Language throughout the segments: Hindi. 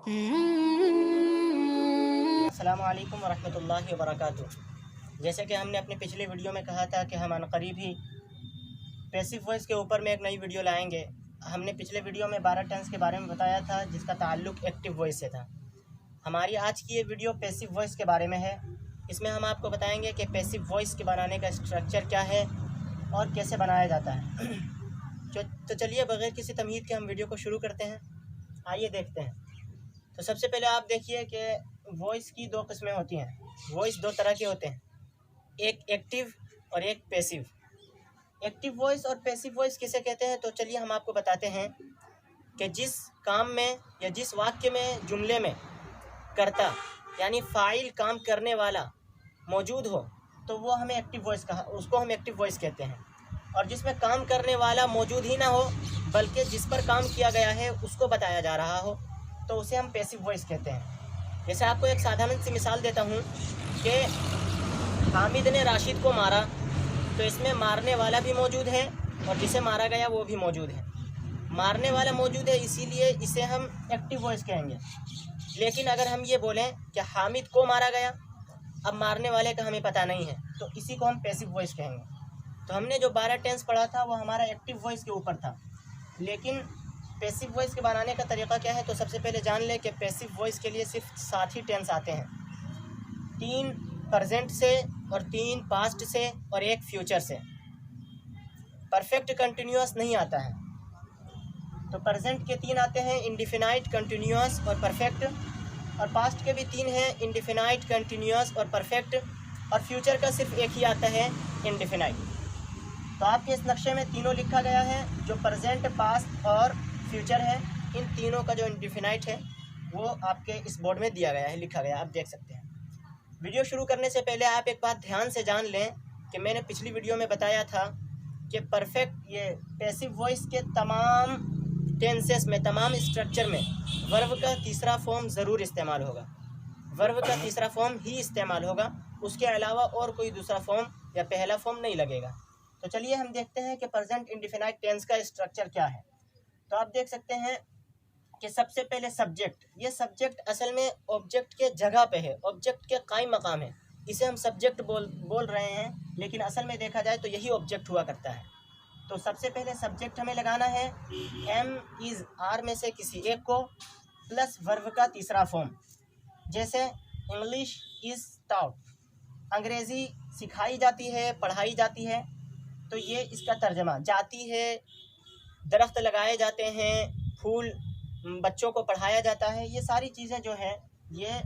अस्सलामु अलैकुम वरहमतुल्लाहि वबरकातुहू। जैसे कि हमने अपने पिछले वीडियो में कहा था कि हम अनकरीब ही पैसिव वॉइस के ऊपर में एक नई वीडियो लाएंगे। हमने पिछले वीडियो में 12 टेंस के बारे में बताया था जिसका ताल्लुक़ एक्टिव वॉइस से था। हमारी आज की ये वीडियो पैसिव वॉइस के बारे में है। इसमें हम आपको बताएंगे कि पैसिव वॉइस के बनाने का स्ट्रक्चर क्या है और कैसे बनाया जाता है। तो चलिए बग़ैर किसी तमहीद के हम वीडियो को शुरू करते हैं। आइए देखते हैं। तो सबसे पहले आप देखिए कि वॉइस की दो किस्में होती हैं। वॉइस दो तरह के होते हैं, एक एक्टिव और एक पैसिव। एक्टिव वॉइस और पैसिव वॉइस किसे कहते हैं, तो चलिए हम आपको बताते हैं कि जिस काम में या जिस वाक्य में जुमले में कर्ता यानी फ़ाइल काम करने वाला मौजूद हो तो वो हमें एक्टिव वॉइस कहा, उसको हम एक्टिव वॉइस कहते हैं। और जिसमें काम करने वाला मौजूद ही ना हो बल्कि जिस पर काम किया गया है उसको बताया जा रहा हो तो उसे हम पैसिव वॉइस कहते हैं। जैसे आपको एक साधारण सी मिसाल देता हूँ कि हामिद ने राशिद को मारा, तो इसमें मारने वाला भी मौजूद है और जिसे मारा गया वो भी मौजूद है। मारने वाला मौजूद है इसीलिए इसे हम एक्टिव वॉइस कहेंगे। लेकिन अगर हम ये बोलें कि हामिद को मारा गया, अब मारने वाले का हमें पता नहीं है, तो इसी को हम पैसिव वॉइस कहेंगे। तो हमने जो 12 टेंस पढ़ा था वो हमारा एक्टिव वॉइस के ऊपर था। लेकिन पैसिव वॉइस के बनाने का तरीक़ा क्या है, तो सबसे पहले जान लें कि पैसिव वॉइस के लिए सिर्फ 7 ही टेंस आते हैं। 3 प्रेजेंट से और 3 पास्ट से और 1 फ्यूचर से। परफेक्ट कंटिन्यूअस नहीं आता है। तो प्रेजेंट के 3 आते हैं, इंडिफिनाइट, कंटिन्यूअस और परफेक्ट। और पास्ट के भी 3 हैं, इंडिफिनाइट, कंटिन्यूअस और परफेक्ट। और फ्यूचर का सिर्फ एक ही आता है, इंडिफिनाइट। तो आपके इस नक्शे में तीनों लिखा गया है, जो प्रेजेंट, पास्ट और फ्यूचर है। इन तीनों का जो इंडिफिनाइट है वो आपके इस बोर्ड में दिया गया है, लिखा गया, आप देख सकते हैं। वीडियो शुरू करने से पहले आप एक बात ध्यान से जान लें कि मैंने पिछली वीडियो में बताया था कि परफेक्ट ये पैसिव वॉइस के तमाम टेंसेस में, तमाम स्ट्रक्चर में वर्ब का तीसरा फॉर्म ज़रूर इस्तेमाल होगा। वर्ब का तीसरा फॉर्म ही इस्तेमाल होगा, उसके अलावा और कोई दूसरा फॉर्म या पहला फॉर्म नहीं लगेगा। तो चलिए हम देखते हैं कि प्रेजेंट इंडिफिनाइट टेंस का स्ट्रक्चर क्या है। तो आप देख सकते हैं कि सबसे पहले सब्जेक्ट, ये सब्जेक्ट असल में ऑब्जेक्ट के जगह पे है, ऑब्जेक्ट के कायम मकाम है। इसे हम सब्जेक्ट बोल रहे हैं, लेकिन असल में देखा जाए तो यही ऑब्जेक्ट हुआ करता है। तो सबसे पहले सब्जेक्ट हमें लगाना है एम, इज़, आर में से किसी एक को प्लस वर्ब का तीसरा फॉर्म। जैसे इंग्लिश इज़ टॉट, अंग्रेज़ी सिखाई जाती है, पढ़ाई जाती है। तो ये इसका तर्जमा, जाती है, दरख्त लगाए जाते हैं, फूल बच्चों को पढ़ाया जाता है। ये सारी चीज़ें जो हैं ये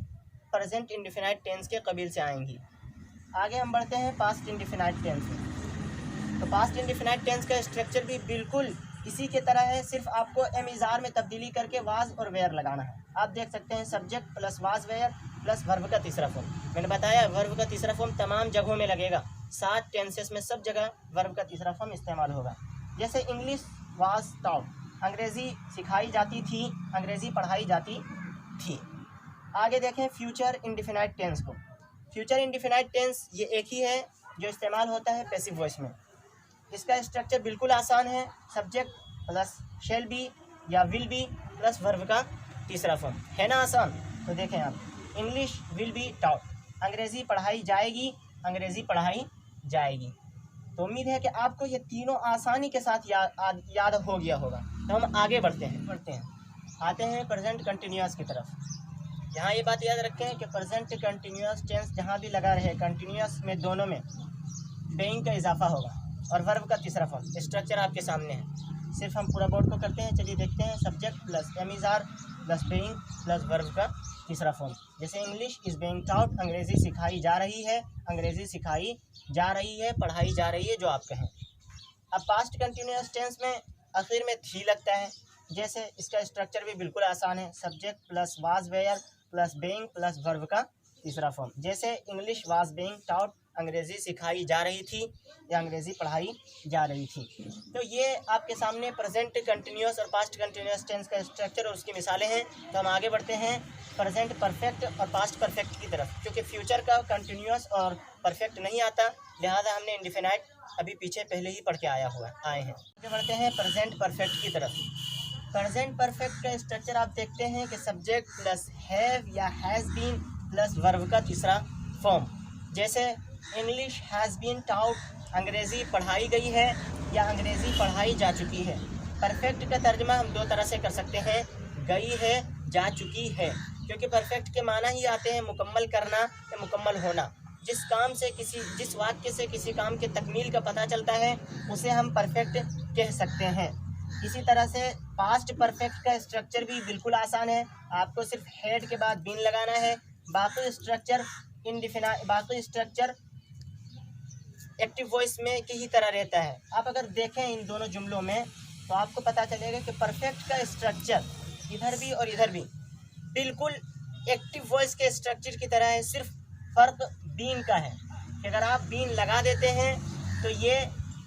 प्रेजेंट इंडिफिनाइट टेंस के कबील से आएंगी। आगे हम बढ़ते हैं पास्ट इंडिफिनाइट टेंस में। तो पास्ट इंडिफिनाइट टेंस का स्ट्रक्चर भी बिल्कुल इसी के तरह है, सिर्फ आपको एम इज़ आर में तब्दीली करके वाज और वेयर लगाना है। आप देख सकते हैं subject plus was were plus verb का तीसरा फॉर्म। मैंने बताया वर्ब का तीसरा फॉर्म तमाम जगहों में लगेगा, 7 टेंसेस में सब जगह वर्ब का तीसरा फॉर्म इस्तेमाल होगा। जैसे इंग्लिश वाज टॉट, अंग्रेज़ी सिखाई जाती थी, अंग्रेज़ी पढ़ाई जाती थी। आगे देखें फ्यूचर इंडिफिनाइट टेंस को। फ्यूचर इंडिफिनाइट टेंस ये एक ही है जो इस्तेमाल होता है पैसिव वॉइस में। इसका स्ट्रक्चर बिल्कुल आसान है, सब्जेक्ट प्लस शैल बी या विल बी प्लस वर्ब का तीसरा फॉर्म, है ना आसान। तो देखें आप, इंग्लिश विल बी टॉट, अंग्रेज़ी पढ़ाई जाएगी, अंग्रेज़ी पढ़ाई जाएगी। तो उम्मीद है कि आपको ये तीनों आसानी के साथ याद हो गया होगा। तो हम आगे बढ़ते हैं आते हैं प्रेजेंट कंटिन्यूअस की तरफ। यहाँ ये बात याद रखें कि प्रेजेंट कंटिन्यूअस टेंस जहाँ भी लगा रहे, कंटिन्यूअस में दोनों में बेइंग का इजाफा होगा और वर्ब का तीसरा फॉर्म। स्ट्रक्चर आपके सामने है, सिर्फ हम पूरा बोर्ड को करते हैं। चलिए देखते हैं, subject plus am is are plus being plus verb का तीसरा फॉर्म। जैसे इंग्लिश इज़ बेइंग टॉट, अंग्रेज़ी सिखाई जा रही है, अंग्रेज़ी सिखाई जा रही है, पढ़ाई जा रही है, जो आप कहें। अब पास्ट कंटिन्यूअस टेंस में आखिर में थी लगता है। जैसे इसका स्ट्रक्चर भी बिल्कुल आसान है, subject plus was were plus being plus verb का तीसरा फॉर्म। जैसे इंग्लिश वाज बेइंग टॉट, अंग्रेज़ी सिखाई जा रही थी या अंग्रेज़ी पढ़ाई जा रही थी। तो ये आपके सामने प्रेजेंट कंटिन्यूअस और पास्ट कंटिन्यूअस टेंस का स्ट्रक्चर और उसकी मिसालें हैं। तो हम आगे बढ़ते हैं प्रेजेंट परफेक्ट और पास्ट परफेक्ट की तरफ। क्योंकि फ्यूचर का कंटिन्यूअस और परफेक्ट नहीं आता, लिहाजा हमने इंडिफिनाइट अभी पीछे पहले ही पढ़ के आए हैं। आगे बढ़ते हैं प्रेजेंट परफेक्ट की तरफ। प्रेजेंट परफेक्ट का स्ट्रक्चर आप देखते हैं कि सब्जेक्ट प्लस हैव या हैज़ बीन प्लस वर्ब का तीसरा फॉर्म। जैसे इंग्लिश हैज़ बीन टाउट, अंग्रेज़ी पढ़ाई गई है या अंग्रेज़ी पढ़ाई जा चुकी है। परफेक्ट का तर्जमा हम दो तरह से कर सकते हैं, गई है, जा चुकी है, क्योंकि परफेक्ट के माना ही आते हैं मुकम्मल करना या मुकम्मल होना। जिस वाक्य से किसी काम के तकमील का पता चलता है उसे हम परफेक्ट कह सकते हैं। इसी तरह से पास्ट परफेक्ट का स्ट्रक्चर भी बिल्कुल आसान है, आपको सिर्फ हेड के बाद बीन लगाना है। बाकी स्ट्रक्चर एक्टिव वॉइस में की ही तरह रहता है। आप अगर देखें इन दोनों जुमलों में तो आपको पता चलेगा कि परफेक्ट का स्ट्रक्चर इधर भी और इधर भी बिल्कुल एक्टिव वॉइस के स्ट्रक्चर की तरह है, सिर्फ फ़र्क बीन का है कि अगर आप बीन लगा देते हैं तो ये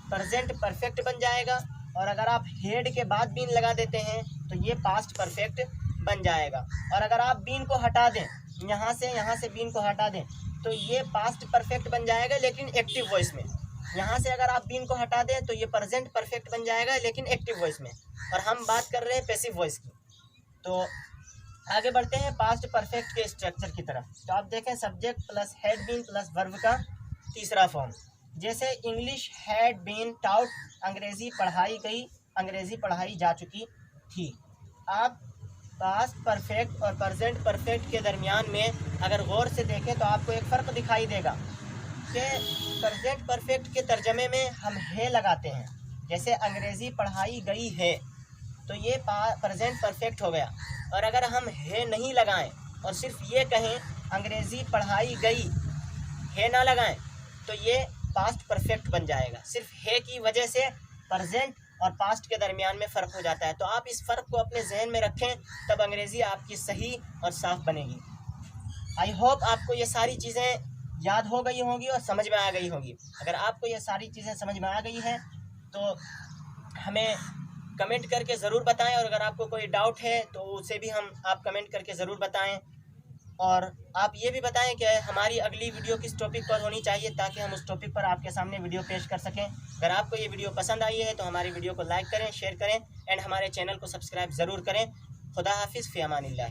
प्रेजेंट परफेक्ट बन जाएगा, और अगर आप हेड के बाद बीन लगा देते हैं तो ये पास्ट परफेक्ट बन जाएगा। और अगर आप बीन को हटा दें, यहाँ से बीन को हटा दें तो ये पास्ट परफेक्ट बन जाएगा लेकिन एक्टिव वॉइस में। यहाँ से अगर आप बीन को हटा दें तो ये प्रेजेंट परफेक्ट बन जाएगा लेकिन एक्टिव वॉइस में। और हम बात कर रहे हैं पैसिव वॉइस की। तो आगे बढ़ते हैं पास्ट परफेक्ट के स्ट्रक्चर की तरफ। तो आप देखें subject plus had been plus verb का तीसरा फॉर्म। जैसे इंग्लिश हैड बीन टाउट, अंग्रेज़ी पढ़ाई गई, अंग्रेज़ी पढ़ाई जा चुकी थी। आप पास्ट परफेक्ट और प्रेजेंट परफेक्ट के दरमियान में अगर गौर से देखें तो आपको एक फ़र्क दिखाई देगा कि प्रेजेंट परफेक्ट के तर्जमे में हम है लगाते हैं। जैसे अंग्रेज़ी पढ़ाई गई है तो ये प्रेजेंट परफेक्ट हो गया, और अगर हम है नहीं लगाएं और सिर्फ ये कहें अंग्रेज़ी पढ़ाई गई, है ना लगाएं, तो ये पास्ट परफेक्ट बन जाएगा। सिर्फ है की वजह से प्रेजेंट और पास्ट के दरमियान में फ़र्क हो जाता है। तो आप इस फ़र्क को अपने जहन में रखें, तब अंग्रेज़ी आपकी सही और साफ़ बनेगी। आई होप आपको ये सारी चीज़ें याद हो गई होंगी और समझ में आ गई होंगी। अगर आपको ये सारी चीज़ें समझ में आ गई हैं तो हमें कमेंट करके ज़रूर बताएं, और अगर आपको कोई डाउट है तो उसे भी आप कमेंट करके ज़रूर बताएं। और आप ये भी बताएं कि हमारी अगली वीडियो किस टॉपिक पर होनी चाहिए, ताकि हम उस टॉपिक पर आपके सामने वीडियो पेश कर सकें। अगर आपको ये वीडियो पसंद आई है तो हमारी वीडियो को लाइक करें, शेयर करें एंड हमारे चैनल को सब्सक्राइब ज़रूर करें। खुदा हाफिज़, फ़ी अमानिल्लाह।